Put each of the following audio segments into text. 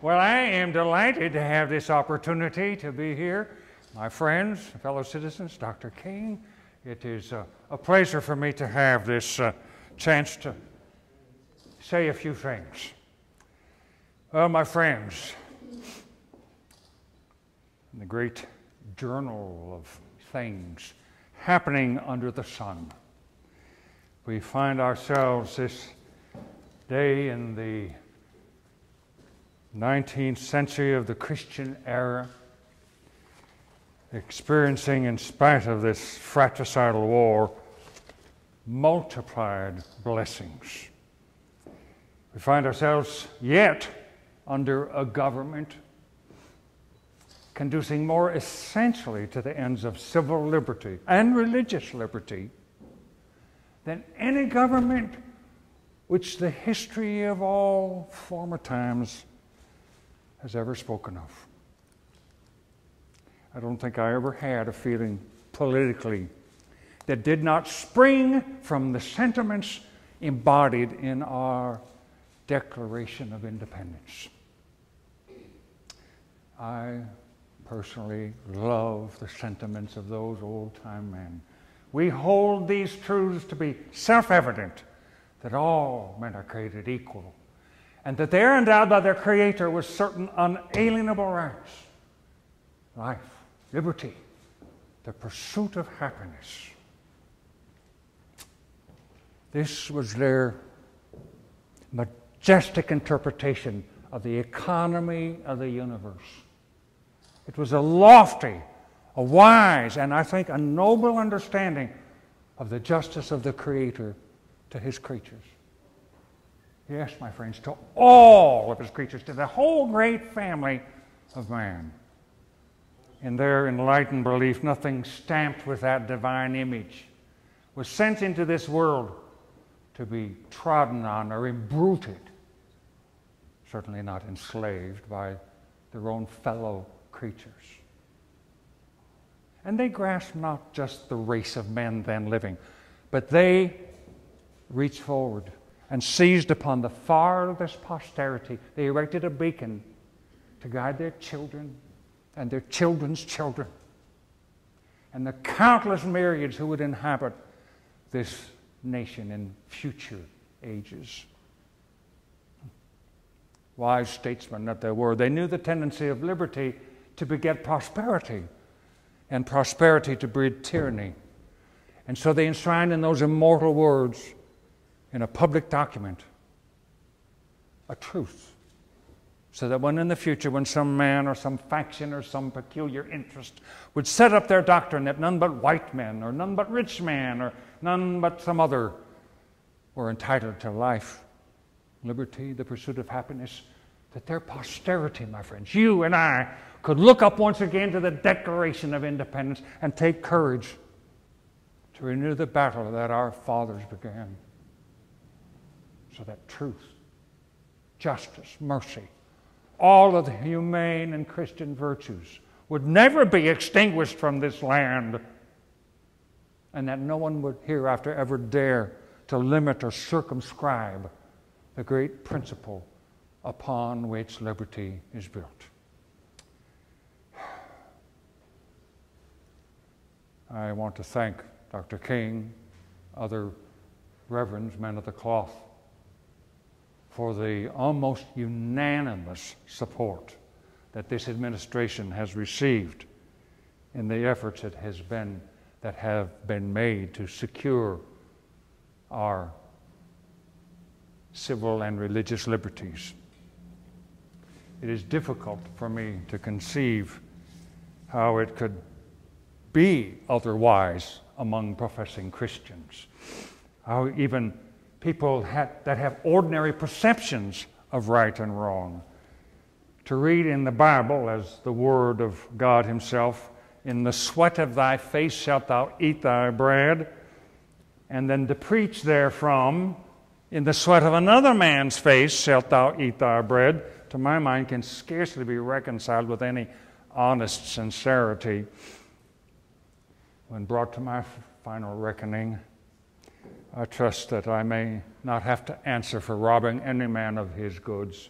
Well, I am delighted to have this opportunity to be here. My friends, fellow citizens, Dr. King, it is a pleasure for me to have this chance to say a few things. Well, my friends, in the great journal of things happening under the sun, we find ourselves this day in the 19th century of the Christian era, experiencing, in spite of this fratricidal war, multiplied blessings. We find ourselves yet under a government conducing more essentially to the ends of civil liberty and religious liberty than any government which the history of all former times has ever spoken of. I don't think I ever had a feeling politically that did not spring from the sentiments embodied in our Declaration of Independence. I personally love the sentiments of those old-time men. We hold these truths to be self-evident, that all men are created equal, and that they are endowed by their Creator with certain unalienable rights: life, liberty, the pursuit of happiness. This was their majestic interpretation of the economy of the universe. It was a lofty, a wise, and I think a noble understanding of the justice of the Creator to His creatures. Yes, my friends, to all of His creatures, to the whole great family of man. In their enlightened belief, nothing stamped with that divine image was sent into this world to be trodden on or imbruted, certainly not enslaved by their own fellow creatures. And they grasped not just the race of men then living, but they reached forward and seized upon the farthest posterity. They erected a beacon to guide their children and their children's children, and the countless myriads who would inhabit this nation in future ages. Wise statesmen that they were, they knew the tendency of liberty to beget prosperity, and prosperity to breed tyranny. And so they enshrined in those immortal words, in a public document, a truth, so that when in the future, when some man or some faction or some peculiar interest would set up their doctrine that none but white men or none but rich men or none but some other were entitled to life, liberty, the pursuit of happiness, that their posterity, my friends, you and I, could look up once again to the Declaration of Independence and take courage to renew the battle that our fathers began. So that truth, justice, mercy, all of the humane and Christian virtues would never be extinguished from this land, and that no one would hereafter ever dare to limit or circumscribe the great principle upon which liberty is built. I want to thank Dr. King, other reverends, men of the cloth, for the almost unanimous support that this administration has received in the efforts that have been made to secure our civil and religious liberties. It is difficult for me to conceive how it could be otherwise among professing Christians, how even people that have ordinary perceptions of right and wrong, to read in the Bible as the Word of God Himself, "In the sweat of thy face shalt thou eat thy bread," and then to preach therefrom, "In the sweat of another man's face shalt thou eat thy bread," to my mind can scarcely be reconciled with any honest sincerity. When brought to my final reckoning, I trust that I may not have to answer for robbing any man of his goods,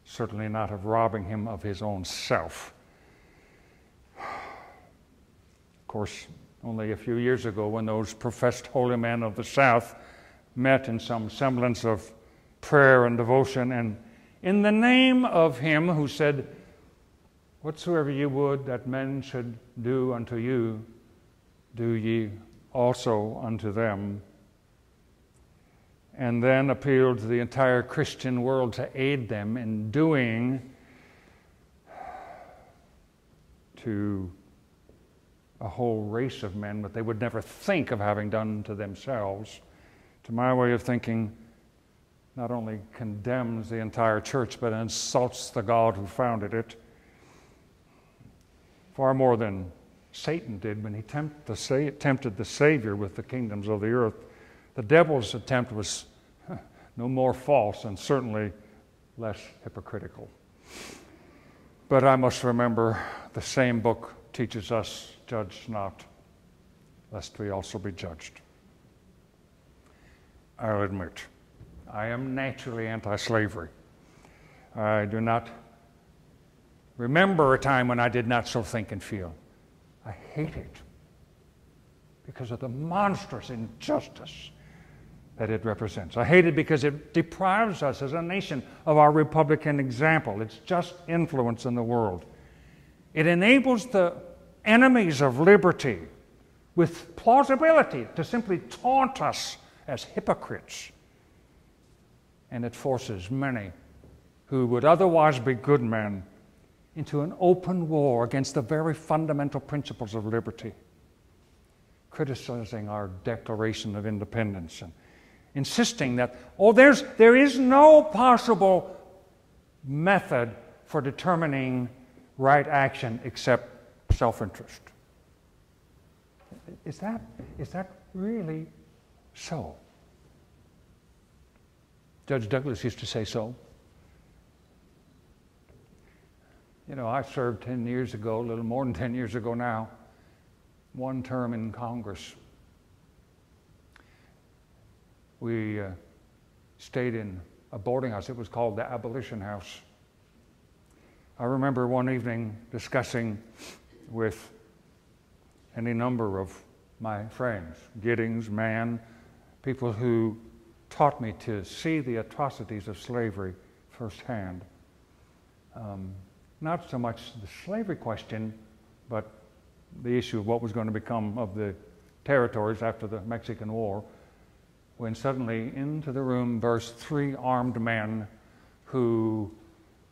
certainly not of robbing him of his own self. Of course, only a few years ago, when those professed holy men of the South met in some semblance of prayer and devotion, and in the name of him who said, "Whatsoever ye would that men should do unto you, do ye also unto them," and then appealed to the entire Christian world to aid them in doing to a whole race of men what they would never think of having done to themselves, to my way of thinking, not only condemns the entire church, but insults the God who founded it, far more than Satan did when he tempted the Savior with the kingdoms of the earth. The devil's attempt was no more false and certainly less hypocritical. But I must remember the same book teaches us, "Judge not, lest we also be judged." I'll admit, I am naturally anti-slavery. I do not remember a time when I did not so think and feel. I hate it because of the monstrous injustice that it represents. I hate it because it deprives us as a nation of our Republican example, its just influence in the world. It enables the enemies of liberty with plausibility to simply taunt us as hypocrites. And it forces many who would otherwise be good men into an open war against the very fundamental principles of liberty, criticizing our Declaration of Independence and insisting that, there is no possible method for determining right action except self-interest. Is that really so? Judge Douglas used to say so. You know, I served 10 years ago, a little more than 10 years ago now, one term in Congress. We stayed in a boarding house. It was called the Abolition House. I remember one evening discussing with any number of my friends, Giddings, Mann, people who taught me to see the atrocities of slavery firsthand. Not so much the slavery question, but the issue of what was going to become of the territories after the Mexican War, when suddenly into the room burst 3 armed men who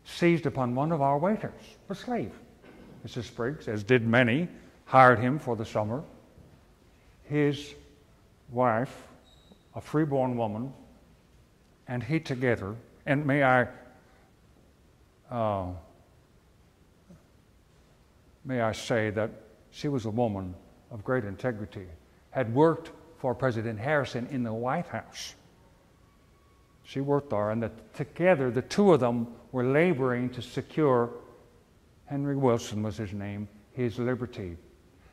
seized upon one of our waiters, a slave. Mrs. Spriggs, as did many, hired him for the summer. His wife, a freeborn woman, and he together, and may I say that she was a woman of great integrity, had worked for President Harrison in the White House. She worked there, and that together the two of them were laboring to secure, Henry Wilson was his name, his liberty.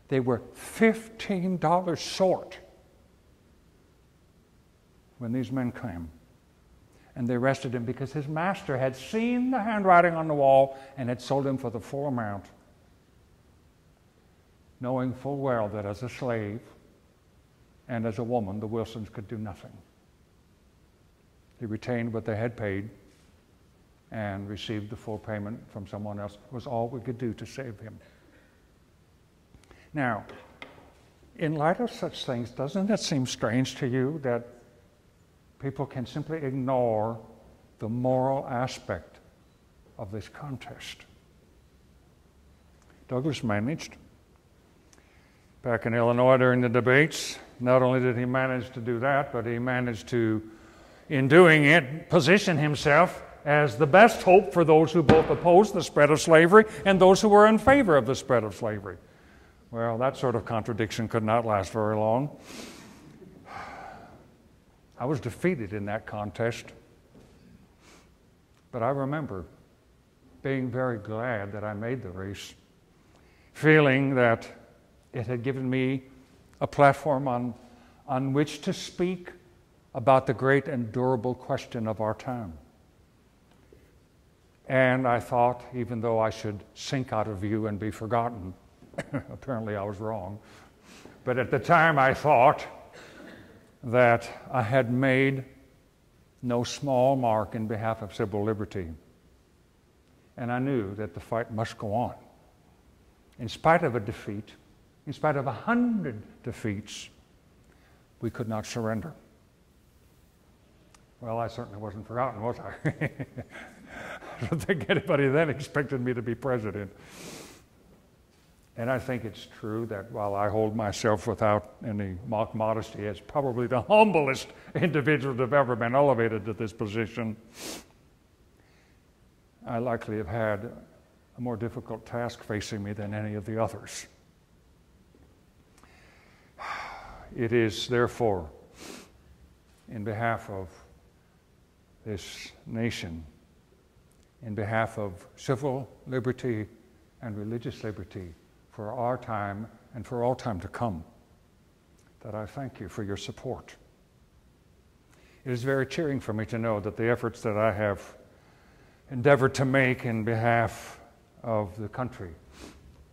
They were $15 short when these men came. And they arrested him because his master had seen the handwriting on the wall and had sold him for the full amount, knowing full well that as a slave and as a woman, the Wilsons could do nothing. He retained what they had paid and received the full payment from someone else. It was all we could do to save him. Now, in light of such things, doesn't it seem strange to you that people can simply ignore the moral aspect of this contest? Douglas managed. Back in Illinois during the debates, not only did he manage to do that, but he managed to, in doing it, position himself as the best hope for those who both opposed the spread of slavery and those who were in favor of the spread of slavery. Well, that sort of contradiction could not last very long. I was defeated in that contest, but I remember being very glad that I made the race, feeling that it had given me a platform on which to speak about the great and durable question of our time. And I thought, even though I should sink out of view and be forgotten, apparently I was wrong, but at the time I thought that I had made no small mark in behalf of civil liberty. And I knew that the fight must go on. In spite of a defeat, in spite of 100 defeats, we could not surrender. Well, I certainly wasn't forgotten, was I? I don't think anybody then expected me to be president. And I think it's true that while I hold myself without any mock modesty as probably the humblest individual to have ever been elevated to this position, I likely have had a more difficult task facing me than any of the others. It is therefore, in behalf of this nation, in behalf of civil liberty and religious liberty for our time and for all time to come, that I thank you for your support. It is very cheering for me to know that the efforts that I have endeavored to make in behalf of the country,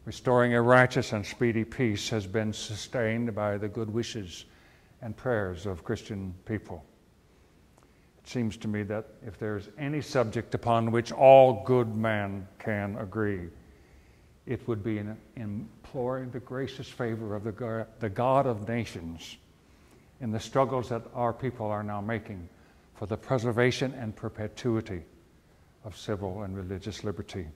restoring a righteous and speedy peace, has been sustained by the good wishes and prayers of Christian people. It seems to me that if there's any subject upon which all good men can agree, it would be in imploring the gracious favor of the God of nations in the struggles that our people are now making for the preservation and perpetuity of civil and religious liberty.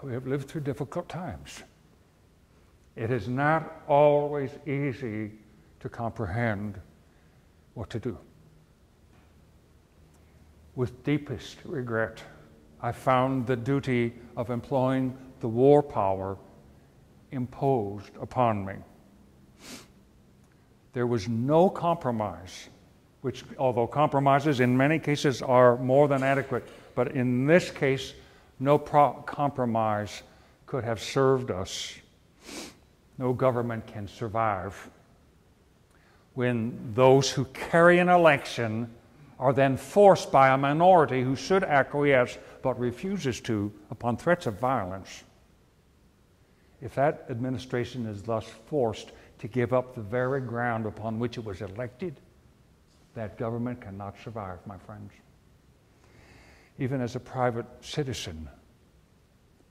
We have lived through difficult times. It is not always easy to comprehend what to do. With deepest regret, I found the duty of employing the war power imposed upon me. There was no compromise, which, although compromises in many cases are more than adequate, but in this case, no compromise could have served us. No government can survive when those who carry an election are then forced by a minority who should acquiesce but refuses to upon threats of violence. If that administration is thus forced to give up the very ground upon which it was elected, that government cannot survive, my friends. Even as a private citizen,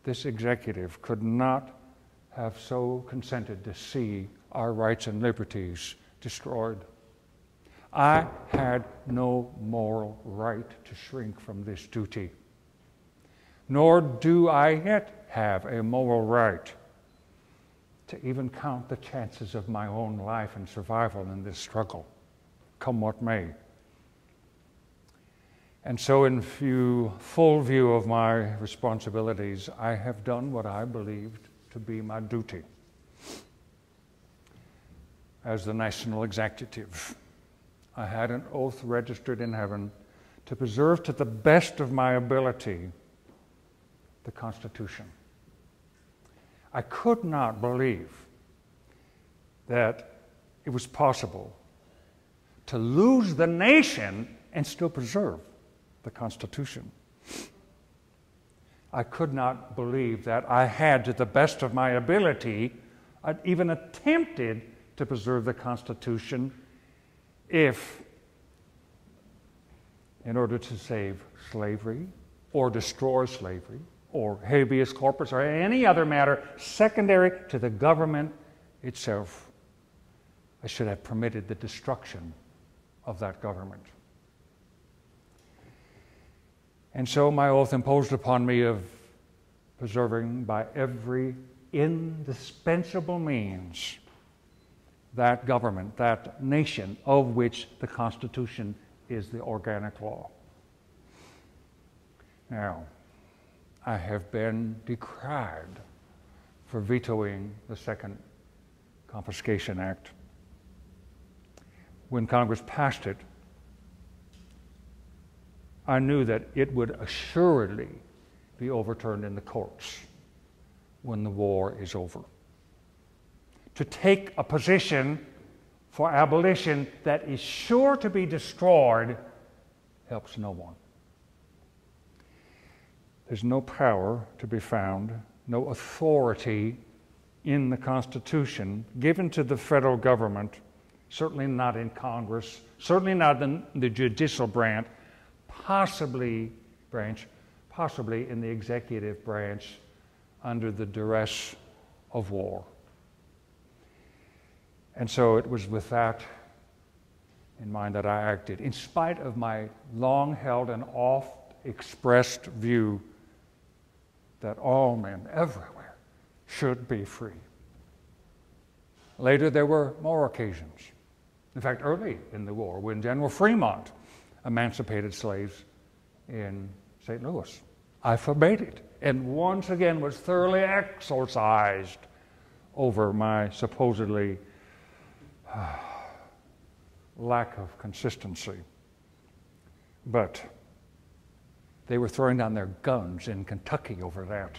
this executive could not have so consented to see our rights and liberties destroyed. I had no moral right to shrink from this duty, nor do I yet have a moral right to even count the chances of my own life and survival in this struggle, come what may. And so in full view of my responsibilities, I have done what I believed to be my duty as the national executive. I had an oath registered in heaven to preserve to the best of my ability the Constitution. I could not believe that it was possible to lose the nation and still preserve the Constitution. I could not believe that I had, to the best of my ability, even attempted to preserve the Constitution if, in order to save slavery or destroy slavery or habeas corpus or any other matter secondary to the government itself, I should have permitted the destruction of that government. And so my oath imposed upon me of preserving by every indispensable means that government, that nation of which the Constitution is the organic law. Now, I have been decried for vetoing the Second Confiscation Act. When Congress passed it, I knew that it would assuredly be overturned in the courts when the war is over. To take a position for abolition that is sure to be destroyed helps no one. There's no power to be found, no authority in the Constitution given to the federal government, certainly not in Congress, certainly not in the judicial branch, possibly in the executive branch under the duress of war. And so it was with that in mind that I acted, in spite of my long-held and oft-expressed view that all men everywhere should be free. Later, there were more occasions. In fact, early in the war, when General Fremont emancipated slaves in St. Louis, I forbade it, and once again was thoroughly exorcised over my supposedly lack of consistency. But they were throwing down their guns in Kentucky over that.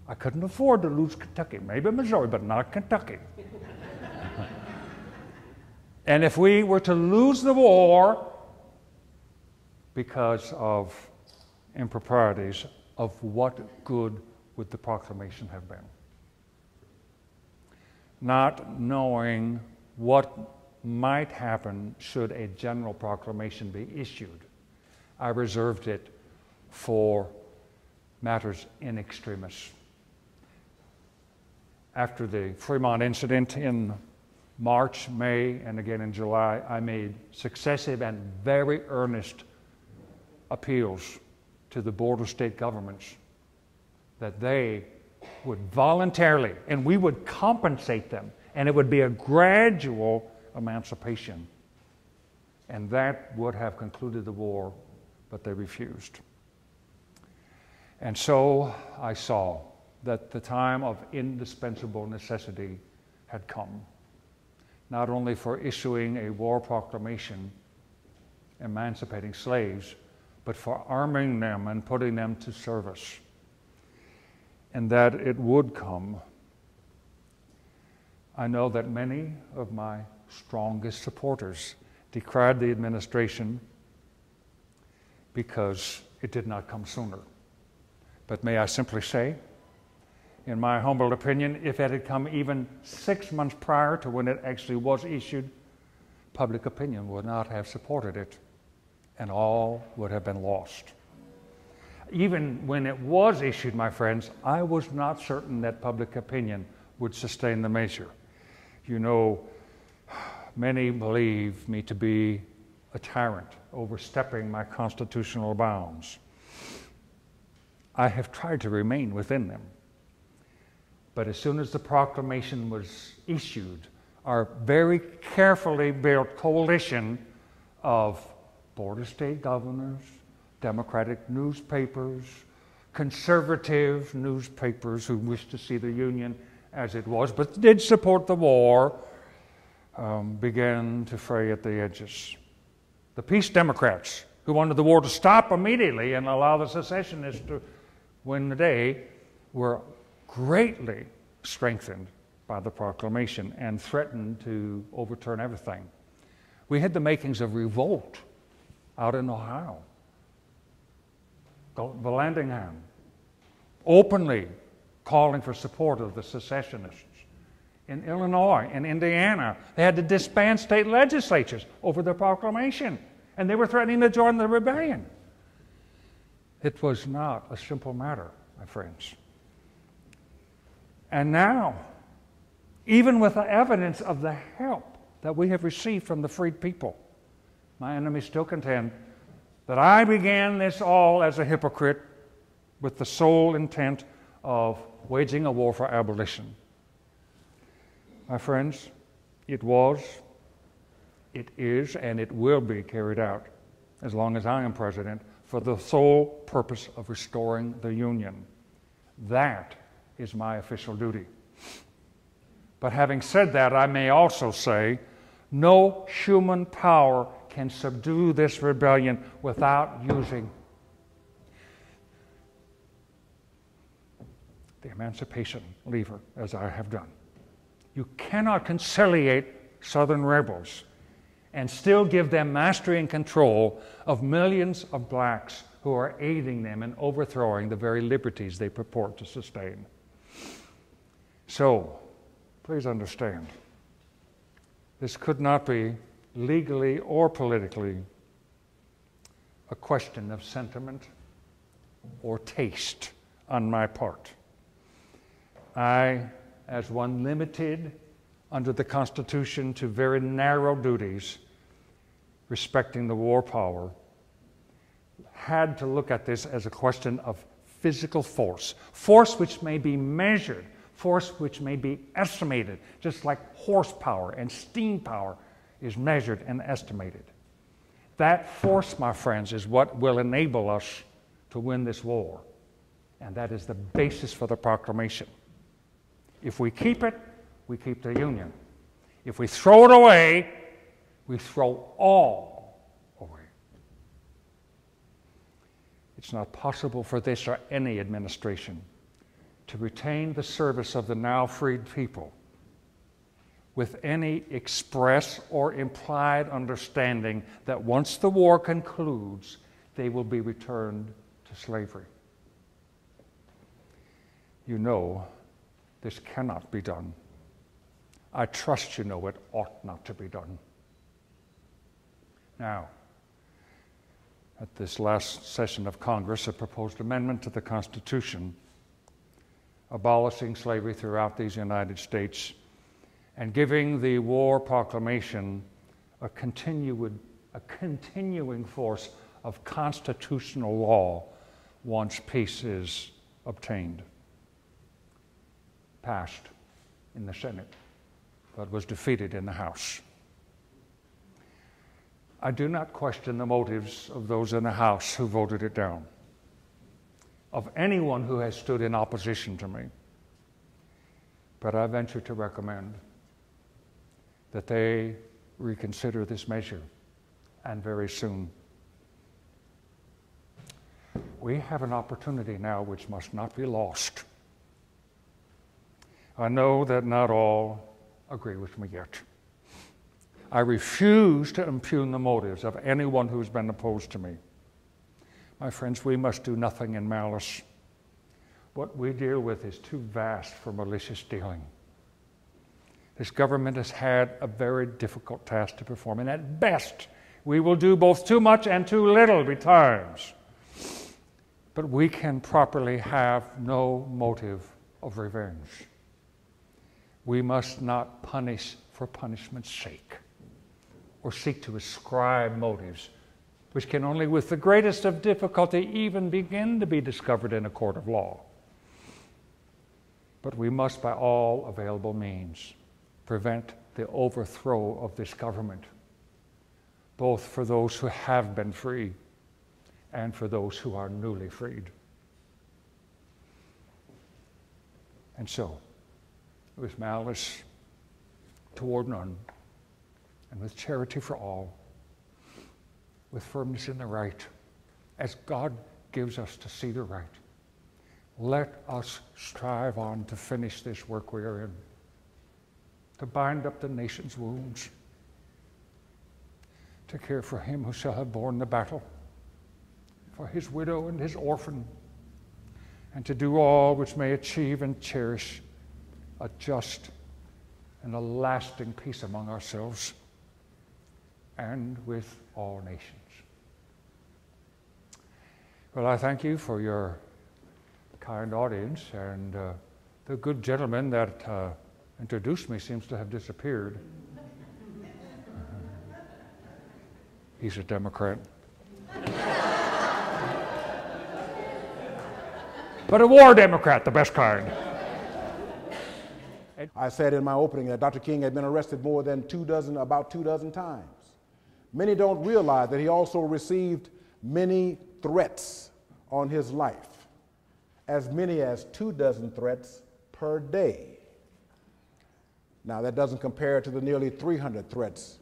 I couldn't afford to lose Kentucky, maybe Missouri, but not Kentucky. And if we were to lose the war because of improprieties, of what good would the proclamation have been? Not knowing what might happen should a general proclamation be issued, I reserved it for matters in extremis. After the Fremont incident in March, May, and again in July, I made successive and very earnest appeals to the border state governments that they would voluntarily, and we would compensate them, and it would be a gradual emancipation. And that would have concluded the war, but they refused. And so I saw that the time of indispensable necessity had come, not only for issuing a war proclamation emancipating slaves, but for arming them and putting them to service, and that it would come. I know that many of my strongest supporters decried the administration because it did not come sooner. But may I simply say, in my humble opinion, if it had come even 6 months prior to when it actually was issued, public opinion would not have supported it, and all would have been lost. Even when it was issued, my friends, I was not certain that public opinion would sustain the measure. You know, many believe me to be a tyrant, overstepping my constitutional bounds. I have tried to remain within them. But as soon as the proclamation was issued, our very carefully built coalition of border state governors, Democratic newspapers, conservative newspapers who wished to see the Union as it was, but did support the war, began to fray at the edges. The peace Democrats, who wanted the war to stop immediately and allow the secessionists to win the day, were greatly strengthened by the proclamation and threatened to overturn everything. We had the makings of revolt out in Ohio. Vallandigham openly calling for support of the secessionists. In Illinois and Indiana, they had to disband state legislatures over the proclamation, and they were threatening to join the rebellion. It was not a simple matter, my friends. And now, even with the evidence of the help that we have received from the freed people, my enemies still contend that I began this all as a hypocrite with the sole intent of waging a war for abolition. My friends, it was, it is, and it will be carried out, as long as I am president, for the sole purpose of restoring the Union. That is my official duty. But having said that, I may also say, no human power can subdue this rebellion without using the emancipation lever, as I have done. You cannot conciliate Southern rebels and still give them mastery and control of millions of blacks who are aiding them in overthrowing the very liberties they purport to sustain. So, please understand, this could not be legally or politically a question of sentiment or taste on my part. I, as one limited under the Constitution to very narrow duties respecting the war power, had to look at this as a question of physical force, force which may be measured, force which may be estimated, just like horsepower and steam power is measured and estimated. That force, my friends, is what will enable us to win this war. And that is the basis for the proclamation. If we keep it, we keep the Union. If we throw it away, we throw all away. It's not possible for this or any administration to retain the service of the now freed people with any express or implied understanding that once the war concludes, they will be returned to slavery. You know this cannot be done. I trust you know it ought not to be done. Now, at this last session of Congress, a proposed amendment to the Constitution abolishing slavery throughout these United States and giving the war proclamation a continuing force of constitutional law once peace is obtained. Passed in the Senate, but was defeated in the House. I do not question the motives of those in the House who voted it down, of anyone who has stood in opposition to me. But I venture to recommend that they reconsider this measure, and very soon. We have an opportunity now which must not be lost. I know that not all agree with me yet. I refuse to impugn the motives of anyone who's been opposed to me. My friends, we must do nothing in malice. What we deal with is too vast for malicious dealing. This government has had a very difficult task to perform, and at best, we will do both too much and too little betimes. But we can properly have no motive of revenge. We must not punish for punishment's sake, or seek to ascribe motives which can only with the greatest of difficulty even begin to be discovered in a court of law. But we must, by all available means, prevent the overthrow of this government, both for those who have been free and for those who are newly freed. And so, with malice toward none, and with charity for all, with firmness in the right, as God gives us to see the right, let us strive on to finish this work we are in, to bind up the nation's wounds, to care for him who shall have borne the battle, for his widow and his orphan, and to do all which may achieve and cherish a just and a lasting peace among ourselves and with all nations. Well, I thank you for your kind audience, and the good gentleman that introduced me seems to have disappeared. He's a Democrat. But a war Democrat, the best kind. I said in my opening that Dr. King had been arrested more than about 24 times. Many don't realize that he also received many threats on his life, as many as 24 threats per day. Now, that doesn't compare to the nearly 300 threats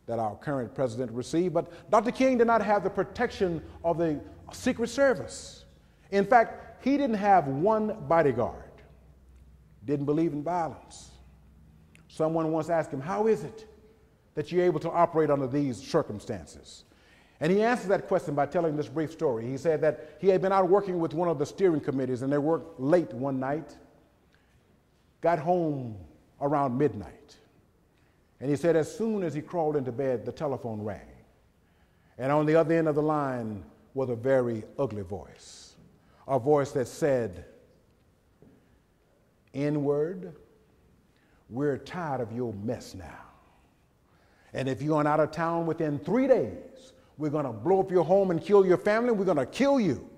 that our current president received, but Dr. King did not have the protection of the Secret Service. In fact, he didn't have one bodyguard. Didn't believe in violence. Someone once asked him, "How is it that you're able to operate under these circumstances?" And he answered that question by telling this brief story. He said that he had been out working with one of the steering committees, and they worked late one night, got home around midnight. And he said as soon as he crawled into bed, the telephone rang. And on the other end of the line was a very ugly voice, a voice that said, "N-word, we're tired of your mess now. And if you're out of town within 3 days, we're going to blow up your home and kill your family. We're going to kill you."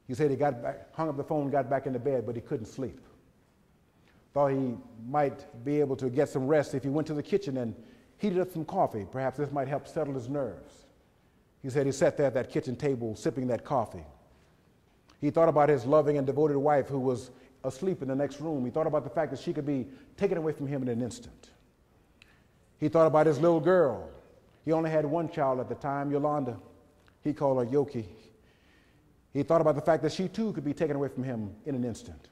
He said he got back, hung up the phone, got back into bed, but he couldn't sleep. Thought he might be able to get some rest if he went to the kitchen and heated up some coffee. Perhaps this might help settle his nerves. He said he sat there at that kitchen table sipping that coffee. He thought about his loving and devoted wife who was asleep in the next room. He thought about the fact that she could be taken away from him in an instant. He thought about his little girl. He only had one child at the time, Yolanda. He called her Yoki. He thought about the fact that she too could be taken away from him in an instant.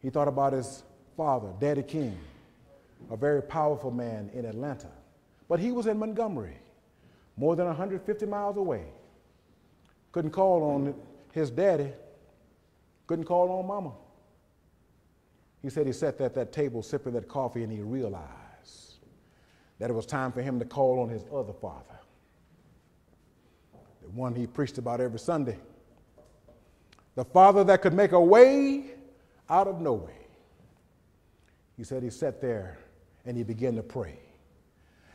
He thought about his father, Daddy King, a very powerful man in Atlanta. But he was in Montgomery, more than 150 miles away. Couldn't call on his daddy, couldn't call on mama. He said he sat there at that table sipping that coffee and he realized that it was time for him to call on his other father, the one he preached about every Sunday, the father that could make a way out of no way. He said he sat there and he began to pray.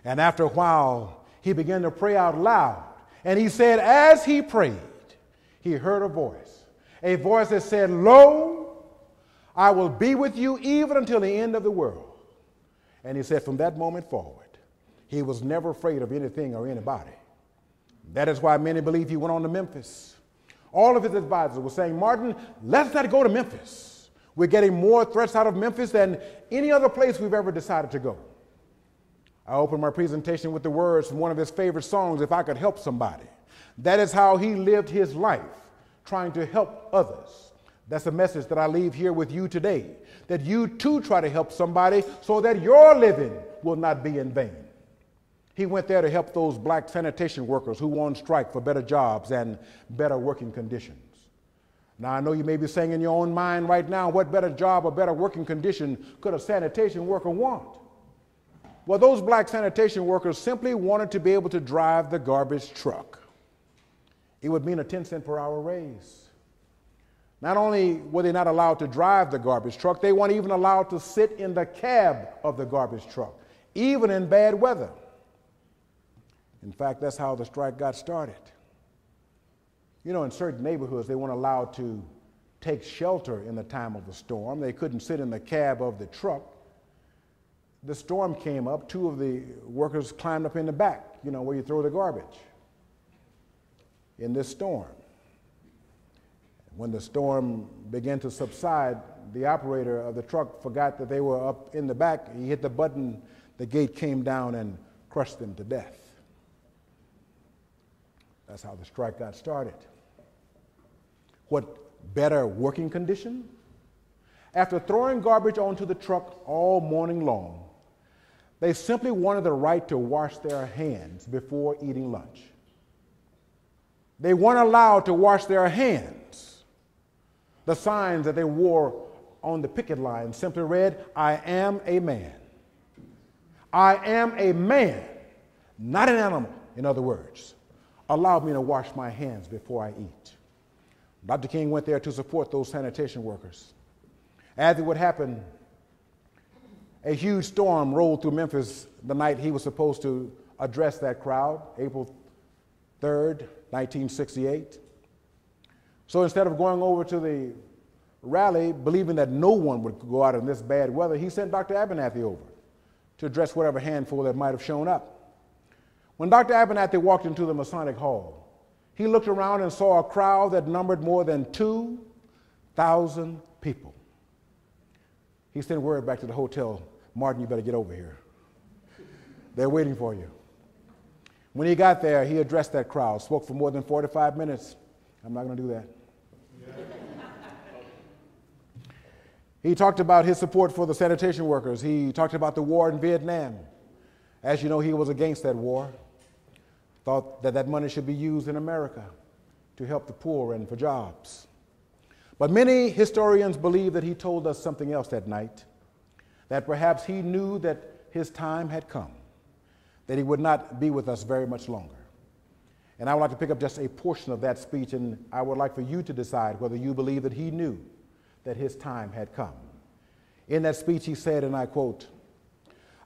And after a while, he began to pray out loud. And he said, as he prayed, he heard a voice that said, "Lo, I will be with you even until the end of the world." And he said from that moment forward, he was never afraid of anything or anybody. That is why many believe he went on to Memphis. All of his advisors were saying, "Martin, let's not go to Memphis. We're getting more threats out of Memphis than any other place we've ever decided to go." I opened my presentation with the words from one of his favorite songs, "If I Could Help Somebody." That is how he lived his life, trying to help others. That's a message that I leave here with you today, that you too try to help somebody so that your living will not be in vain. He went there to help those black sanitation workers who were on strike for better jobs and better working conditions. Now, I know you may be saying in your own mind right now, what better job or better working condition could a sanitation worker want? Well, those black sanitation workers simply wanted to be able to drive the garbage truck. It would mean a 10-cent per hour raise. Not only were they not allowed to drive the garbage truck, they weren't even allowed to sit in the cab of the garbage truck, even in bad weather. In fact, that's how the strike got started. You know, in certain neighborhoods, they weren't allowed to take shelter in the time of a storm. They couldn't sit in the cab of the truck. The storm came up, two of the workers climbed up in the back, you know, where you throw the garbage. In this storm, when the storm began to subside, the operator of the truck forgot that they were up in the back. He hit the button, the gate came down and crushed them to death. That's how the strike got started. What better working condition? After throwing garbage onto the truck all morning long, they simply wanted the right to wash their hands before eating lunch. They weren't allowed to wash their hands. The signs that they wore on the picket line simply read, "I am a man. I am a man, not an animal." In other words, allow me to wash my hands before I eat. Dr. King went there to support those sanitation workers. As it would happen, a huge storm rolled through Memphis the night he was supposed to address that crowd, April 3rd, 1968. So instead of going over to the rally, believing that no one would go out in this bad weather, he sent Dr. Abernathy over to address whatever handful that might have shown up. When Dr. Abernathy walked into the Masonic Hall, he looked around and saw a crowd that numbered more than 2,000 people. He sent word back to the hotel, "Martin, you better get over here. They're waiting for you." When he got there, he addressed that crowd, spoke for more than 45 minutes. I'm not going to do that. He talked about his support for the sanitation workers. He talked about the war in Vietnam. As you know, he was against that war. thought that that money should be used in America to help the poor and for jobs. But many historians believe that he told us something else that night, that perhaps he knew that his time had come, that he would not be with us very much longer. And I would like to pick up just a portion of that speech, and I would like for you to decide whether you believe that he knew that his time had come. In that speech he said, and I quote,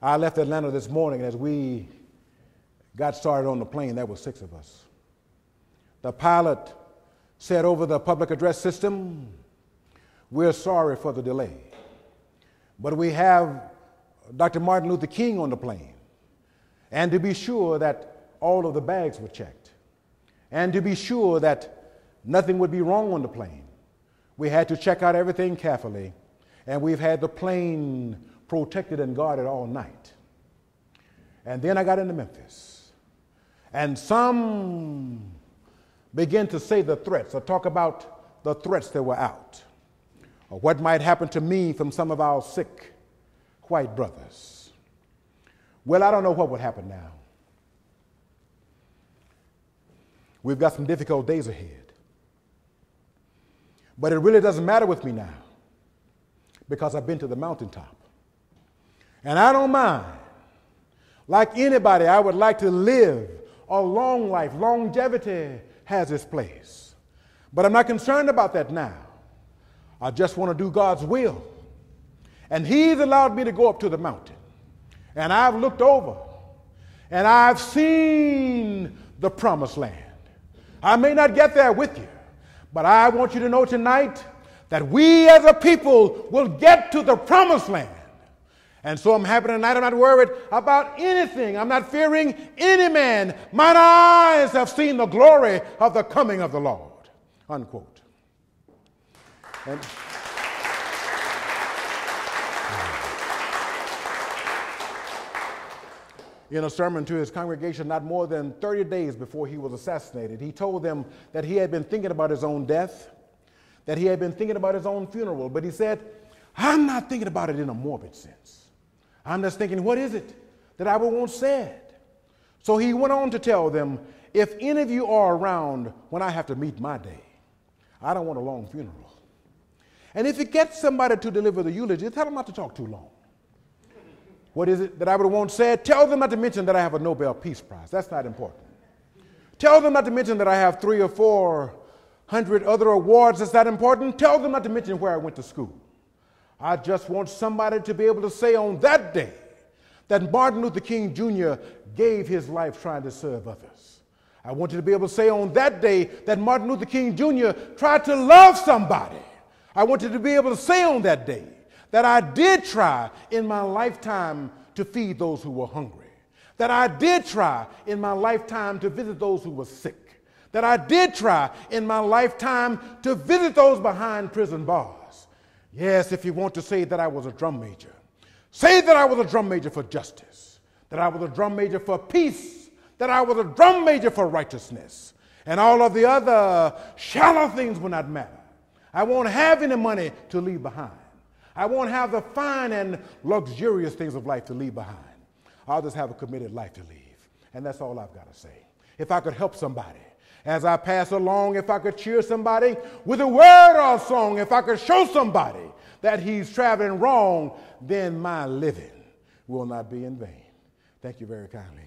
"I left Atlanta this morning, and as we got started on the plane, there were 6 of us. The pilot said over the public address system, 'We're sorry for the delay, but we have Dr. Martin Luther King on the plane, and to be sure that all of the bags were checked, and to be sure that nothing would be wrong on the plane, we had to check out everything carefully, and we've had the plane protected and guarded all night.' And then I got into Memphis, and some began to say the threats, or talk about the threats that were out, or what might happen to me from some of our sick white brothers. Well, I don't know what would happen now. We've got some difficult days ahead. But it really doesn't matter with me now, because I've been to the mountaintop. And I don't mind. Like anybody, I would like to live a long life. Longevity has its place. But I'm not concerned about that now. I just want to do God's will. And He's allowed me to go up to the mountain. And I've looked over, and I've seen the promised land. I may not get there with you, but I want you to know tonight that we as a people will get to the promised land. And so I'm happy tonight. I'm not worried about anything. I'm not fearing any man. Mine eyes have seen the glory of the coming of the Lord. Unquote. And in a sermon to his congregation not more than 30 days before he was assassinated, he told them that he had been thinking about his own death, that he had been thinking about his own funeral, but he said, "I'm not thinking about it in a morbid sense. I'm just thinking, what is it that I would want said?" So he went on to tell them, "If any of you are around when I have to meet my day, I don't want a long funeral. And if you get somebody to deliver the eulogy, tell them not to talk too long. What is it that I would want said? Tell them not to mention that I have a Nobel Peace Prize. That's not important. Tell them not to mention that I have 300 or 400 other awards. That's not important. Tell them not to mention where I went to school. I just want somebody to be able to say on that day that Martin Luther King Jr. gave his life trying to serve others. I want you to be able to say on that day that Martin Luther King Jr. tried to love somebody. I want you to be able to say on that day that I did try in my lifetime to feed those who were hungry, that I did try in my lifetime to visit those who were sick, that I did try in my lifetime to visit those behind prison bars. Yes, if you want to say that I was a drum major, say that I was a drum major for justice, that I was a drum major for peace, that I was a drum major for righteousness, and all of the other shallow things will not matter. I won't have any money to leave behind. I won't have the fine and luxurious things of life to leave behind. I'll just have a committed life to leave. And that's all I've got to say. If I could help somebody as I pass along, if I could cheer somebody with a word or a song, if I could show somebody that he's traveling wrong, then my living will not be in vain. Thank you very kindly.